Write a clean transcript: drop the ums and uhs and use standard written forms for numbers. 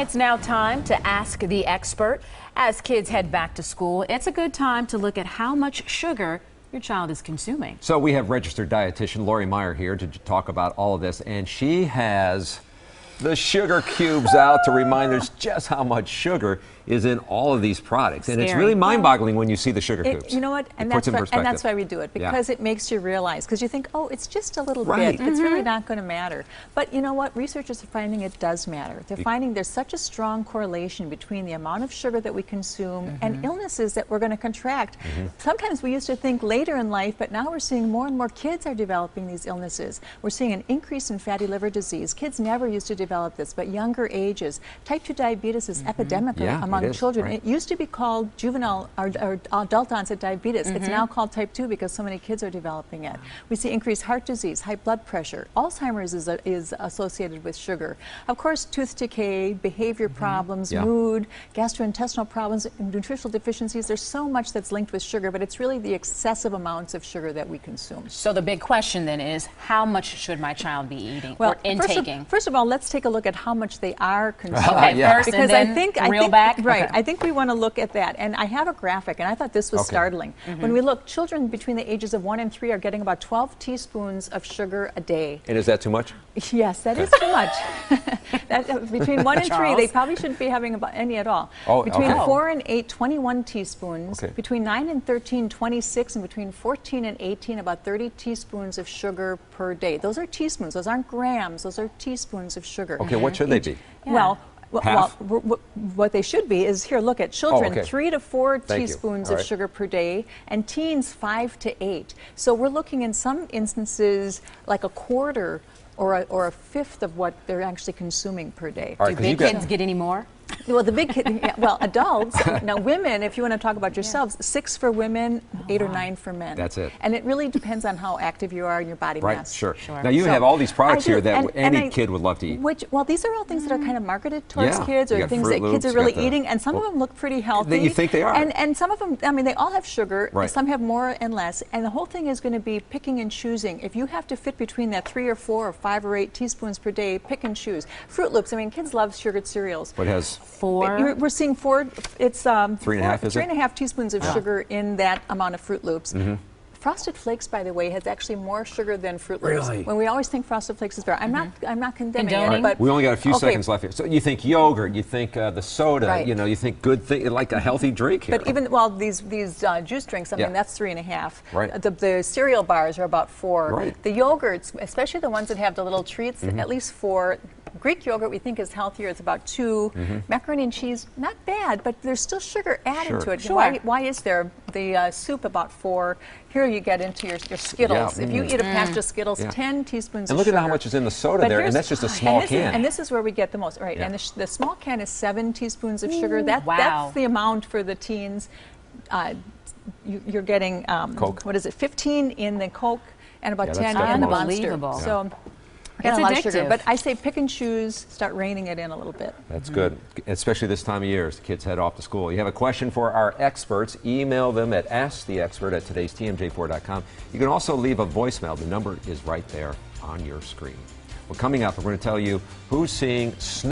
It's now time to ask the expert. As kids head back to school, it's a good time to look at how much sugar your child is consuming. So we have registered dietitian Lori Meyer here to talk about all of this, and she has the sugar cubes out to remind us just how much sugar is in all of these products. And it's really mind-boggling when you see the sugar cubes. You know what? And that's why we do it, because it makes you realize, because you think, oh, it's just a little bit. It's really not going to matter. But you know what? Researchers are finding it does matter. They're finding there's such a strong correlation between the amount of sugar that we consume and illnesses that we're going to contract. Sometimes we used to think later in life, but now we're seeing more and more kids are developing these illnesses. We're seeing an increase in fatty liver disease. Kids never used to develop this, but younger ages. Type 2 diabetes is epidemic among children. It used to be called juvenile or adult onset diabetes. It's now called type 2 because so many kids are developing it. We see increased heart disease, high blood pressure. Alzheimer's is associated with sugar. Of course, tooth decay, behavior problems, mood, gastrointestinal problems, nutritional deficiencies. There's so much that's linked with sugar, but it's really the excessive amounts of sugar that we consume. So the big question then is, how much should my child be eating or intaking? First of all, let's take a look at how much they are consuming. First, because and then reel back. Right. I think we want to look at that. And I have a graphic, and I thought this was startling. When we look, children between the ages of 1 and 3 are getting about 12 teaspoons of sugar a day. And is that too much? Yes, that is too much. Between 1 and 3, they probably shouldn't be having about any at all. Between 4 and 8, 21 teaspoons. Between 9 and 13, 26. And between 14 and 18, about 30 teaspoons of sugar per day. Those are teaspoons. Those aren't grams. Those are teaspoons of sugar. Okay, what should they be? Well, what they should be is, here, look at children, 3 to 4 teaspoons of sugar per day, and teens 5 to 8. So we're looking in some instances like a quarter or a fifth of what they're actually consuming per day. Do big kids get any more? Well, the big kids, well, adults. Now, women, if you want to talk about yourselves, 6 for women, 8 or 9 for men. That's it. And it really depends on how active you are in your body mass. Sure. Now, you have all these products here that any kid would love to eat. Well, these are all things that are kind of marketed towards kids, or things that kids are really eating, and some of them look pretty healthy. You think they are. And some of them, I mean, they all have sugar. Some have more and less. And the whole thing is going to be picking and choosing. If you have to fit between that 3 or 4 or 5 or 8 teaspoons per day, pick and choose. Fruit Loops, I mean, kids love sugared cereals. What has 4? We're seeing 4, it's 3.5 teaspoons of sugar in that amount of Fruit Loops. Frosted Flakes, by the way, has actually more sugar than Fruit Loops. Really? When we always think Frosted Flakes is better. I'm not condemning it, but we only got a few seconds left here. So you think yogurt, you think the soda, you know, you think good thing, like a healthy drink here. But even, well, these juice drinks, I mean, that's 3.5. The cereal bars are about 4. The yogurts, especially the ones that have the little treats, at least 4. Greek yogurt we think is healthier, it's about 2. Macaroni and cheese, not bad, but there's still sugar added to it. Why is there? The soup about 4. Here you get into your Skittles. If you eat a package of Skittles, 10 teaspoons of sugar. And look at how much is in the soda there, and that's just a small can. And this is where we get the most, right? And the small can is 7 teaspoons of sugar. That's the amount for the teens. You're getting, Coke. what is it, 15 in the Coke and about 10 in the Monster. So, it's a lot of addictive. sugar, but I say pick and choose, start reining it in a little bit. That's good, especially this time of year as the kids head off to school. You have a question for our experts, email them at asktheexpert@today'stmj4.com. You can also leave a voicemail. The number is right there on your screen. Well, coming up, we're going to tell you who's seeing snow